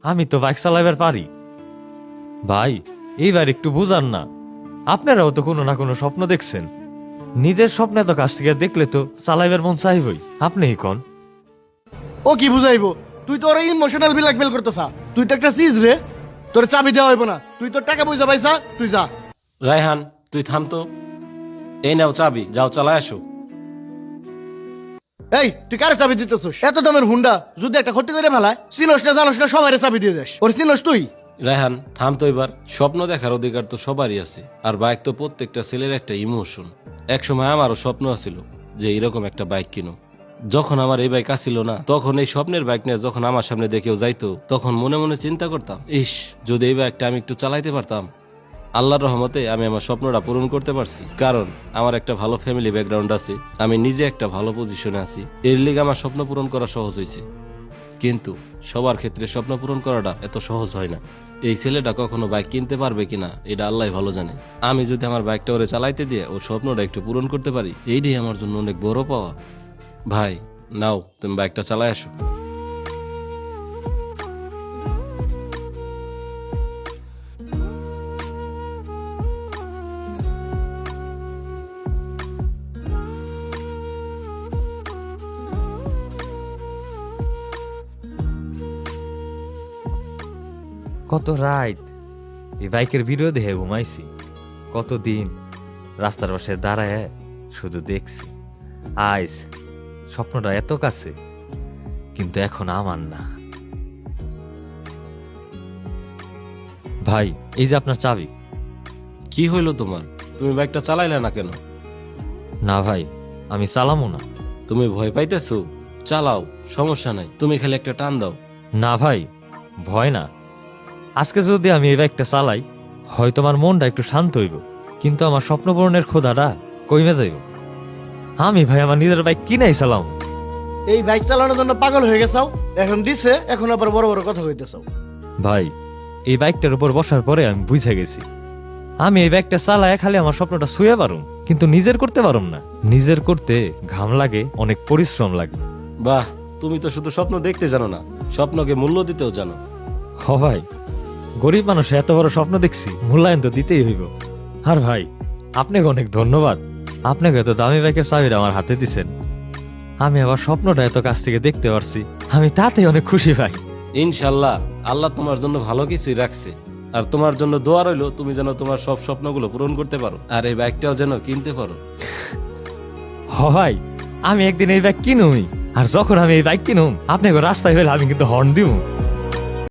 আমি তো বাইক চালাইবার পারি। ভাই এইবার একটু বুঝান না, আপনারাও তো কোনো না কোনো স্বপ্ন দেখছেন। নিজের স্বপ্ন তো কাছ থেকে দেখলে তো চালাইবার মন চাইবই। আপনিই কন। ও কি বুঝাইবো? তুই তো ওরা ইমোশনাল ব্ল্যাকমেল করতেছা। তুই তো একটা চিজ রে, তোর চাবি দেওয়া হইব না। তুই তোর টাকা পয়সা পাইছা, তুই যা। রায়হান তুই থাম তো। এই নাও চাবি, যাও চালায় আসো। এই তুই কারে চাবি দিতেছিস? এত দামের হুন্ডা যদি একটা ক্ষতি করে ফেলায়, চিনস না জানোস না, সবাই চাবি দিয়ে দেস। ওর চিনস তুই? রায়হান থাম তো এবার। স্বপ্ন দেখার অধিকার তো সবারই আছে, আর বাইক তো প্রত্যেকটা ছেলের একটা ইমোশন। একসময় আমারও স্বপ্ন আছিল যে এরকম একটা বাইক কিনো। যখন আমার এই বাইক আসিল না, তখন এই স্বপ্নের বাইক নিয়ে যখন আমার সামনে দেখেও যাইতো, তখন মনে মনে চিন্তা করতাম, ইস যদি এই বাইকটা আমি একটু চালাইতে পারতাম। আল্লাহর রহমতে আমি আমার স্বপ্নটা পূরণ করতে পারছি, কারণ আমার একটা ভালো ফ্যামিলি ব্যাকগ্রাউন্ড আছে, আমি নিজে একটা ভালো পজিশনে আছি। এর লিগে আমার স্বপ্ন পূরণ করা সহজ হয়েছে। কিন্তু সবার ক্ষেত্রে স্বপ্ন পূরণ করাটা এত সহজ হয় না। এই ছেলেটা কখনো বাইক কিনতে পারবে কিনা এটা আল্লাহ ভালো জানে। আমি যদি আমার বাইকটা ওরে চালাইতে দিয়ে ওর স্বপ্নটা একটু পূরণ করতে পারি, এইটাই আমার জন্য অনেক বড় পাওয়া। ভাই নাও, তুমি বাইকটা চালায় আসো। কত রাত এই বাইকের ভিডিও দেখে ঘুমাইছি, কতদিন রাস্তার পাশে দাঁড়ায় শুধু দেখছি। আজ স্বপ্নটা এত কাছে, কিন্তু এখন আমার না। ভাই এই যে আপনার চাবি। কি হইলো তোমার? তুমি বাইকটা চালাইলে না কেন? না ভাই, আমি চালামো না। তুমি ভয় পাইতেছো? চালাও, সমস্যা নাই, তুমি খালি একটা টান দাও। না ভাই, ভয় না। আজকে যদি আমি এই বাইকটা চালাই, হয়তো আমার মনটা একটু শান্ত হইব, কিন্তু আমার স্বপ্ন পূরণের খোদাটা কইমে যাইব। আমি ভাই আমার নিজের বাইক কিনাই চালাম। এই বাইক চালানোর জন্য পাগল হয়ে গেছাও, এখন দিছে, এখন আবার বড় বড় কথা হইতেছাও। ভাই এই বাইকটার উপর বসার পরে আমি বুঝে গেছি, আমি এই বাইকটা চালায় খালি আমার স্বপ্নটা শুয়ে পারুম, কিন্তু নিজের করতে পারুম না। নিজের করতে ঘাম লাগে, অনেক পরিশ্রম লাগে। বাহ, তুমি তো শুধু স্বপ্ন দেখতে জানো না, স্বপ্নকে মূল্য দিতেও জানো। হ ভাই, গরিব মানুষ এত বড় স্বপ্ন দেখছি, মূল্যায়ন তো দিতেই হইব। আর ভাই আপনাকে অনেক ধন্যবাদ, আপনাকে এত দামি বাইকের চাবিটা আমার হাতে দিছেন। আমি আবার স্বপ্নটা এত কাছ থেকে দেখতে পারছি, আমি তাতেই অনেক খুশি ভাই। ইনশাল্লাহ আল্লাহ তোমার জন্য ভালো কিছুই রাখছে, আর তোমার জন্য দোয়া রইলো তুমি যেন তোমার সব স্বপ্নগুলো পূরণ করতে পারো, আর এই বাইকটাও যেন কিনতে পারো। হ ভাই, আমি একদিন এই বাইক কিনুই, আর যখন আমি এই বাইক কিনুম আপনাকে রাস্তায় হইলে আমি কিন্তু হর্ন দিব।